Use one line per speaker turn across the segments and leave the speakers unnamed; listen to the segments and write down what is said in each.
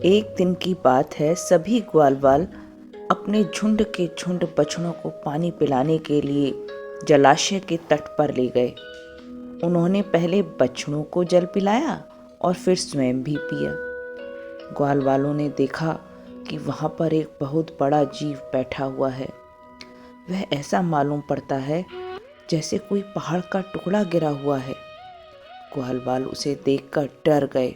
एक दिन की बात है। सभी ग्वालवाल अपने झुंड के झुंड बछड़ों को पानी पिलाने के लिए जलाशय के तट पर ले गए। उन्होंने पहले बछड़ों को जल पिलाया और फिर स्वयं भी पिया। ग्वालवालों ने देखा कि वहां पर एक बहुत बड़ा जीव बैठा हुआ है। वह ऐसा मालूम पड़ता है जैसे कोई पहाड़ का टुकड़ा गिरा हुआ है। ग्वालवाल उसे देखकर डर गए।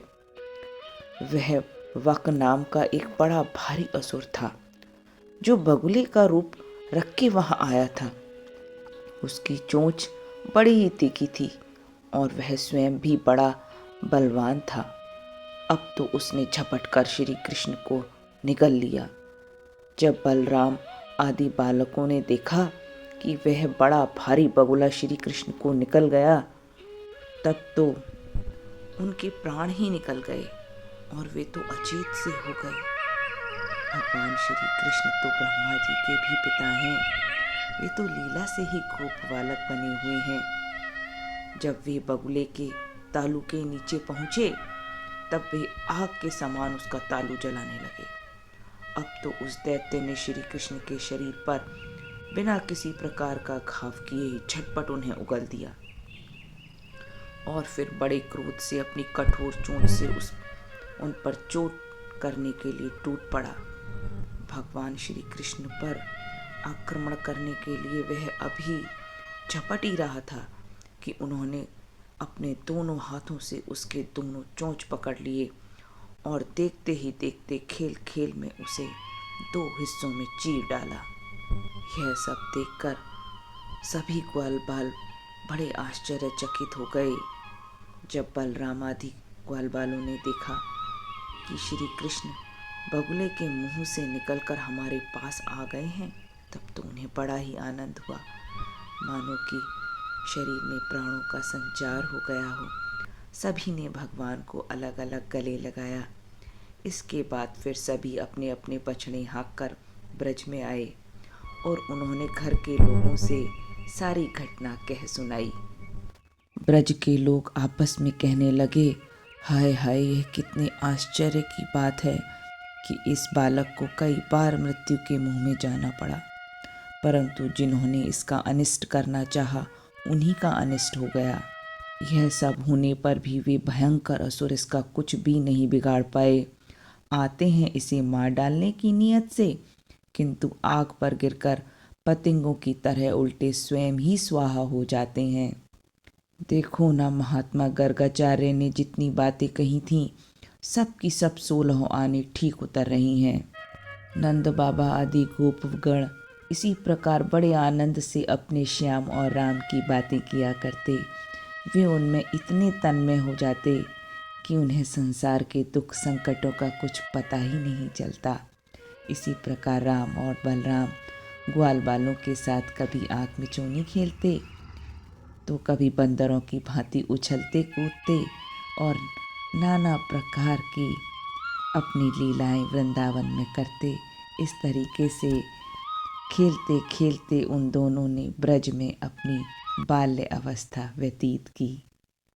वह वक नाम का एक बड़ा भारी असुर था जो बगुले का रूप रख के वहां आया था। उसकी चोंच बड़ी ही तीखी थी और वह स्वयं भी बड़ा बलवान था। अब तो उसने झपट कर श्री कृष्ण को निगल लिया। जब बलराम आदि बालकों ने देखा कि वह बड़ा भारी बगुला श्री कृष्ण को निकल गया, तब तो उनके प्राण ही निकल गए और वे तो अचेत से हो गए। भगवान श्री कृष्ण तो ब्रह्मा जी के भी पिता हैं। वे तो लीला से ही गोप बालक बने हुए हैं। जब वे बगुले के तालू के नीचे पहुंचे, तब वे आग के समान उसका तालू जलाने लगे। अब तो उस दैत्य ने श्री कृष्ण के शरीर पर बिना किसी प्रकार का घाव किए ही झटपट उन्हें उगल दिया और फिर बड़े क्रोध से अपनी कठोर चोंच से उन पर चोट करने के लिए टूट पड़ा। भगवान श्री कृष्ण पर आक्रमण करने के लिए वह अभी झपट ही रहा था कि उन्होंने अपने दोनों हाथों से उसके दोनों चोंच पकड़ लिए और देखते ही देखते खेल खेल में उसे दो हिस्सों में चीर डाला। यह सब देखकर सभी ग्वालबाल बड़े आश्चर्यचकित हो गए। जब बलराम आदि ग्वालबालों ने देखा कि श्री कृष्ण बगुले के मुंह से निकलकर हमारे पास आ गए हैं, तब तो उन्हें बड़ा ही आनंद हुआ, मानो कि शरीर में प्राणों का संचार हो गया हो। सभी ने भगवान को अलग अलग गले लगाया। इसके बाद फिर सभी अपने अपने बछड़े हाँक कर ब्रज में आए और उन्होंने घर के लोगों से सारी घटना कह सुनाई। ब्रज के लोग आपस में कहने लगे, हाय हाय, यह कितने आश्चर्य की बात है कि इस बालक को कई बार मृत्यु के मुंह में जाना पड़ा, परंतु जिन्होंने इसका अनिष्ट करना चाहा उन्हीं का अनिष्ट हो गया। यह सब होने पर भी वे भयंकर असुर इसका कुछ भी नहीं बिगाड़ पाए। आते हैं इसे मार डालने की नीयत से, किंतु आग पर गिरकर पतंगों की तरह उल्टे स्वयं ही स्वाहा हो जाते हैं। देखो ना, महात्मा गर्गाचार्य ने जितनी बातें कही थीं, सब की सब 16 आने ठीक उतर रही हैं। नंद बाबा आदि गोपगण इसी प्रकार बड़े आनंद से अपने श्याम और राम की बातें किया करते। वे उनमें इतने तन्मय हो जाते कि उन्हें संसार के दुख संकटों का कुछ पता ही नहीं चलता। इसी प्रकार राम और बलराम ग्वालबालों के साथ कभी आँख मिचौनी खेलते तो कभी बंदरों की भांति उछलते कूदते और नाना प्रकार की अपनी लीलाएं वृंदावन में करते। इस तरीके से खेलते खेलते उन दोनों ने ब्रज में अपनी बाल्य अवस्था व्यतीत की।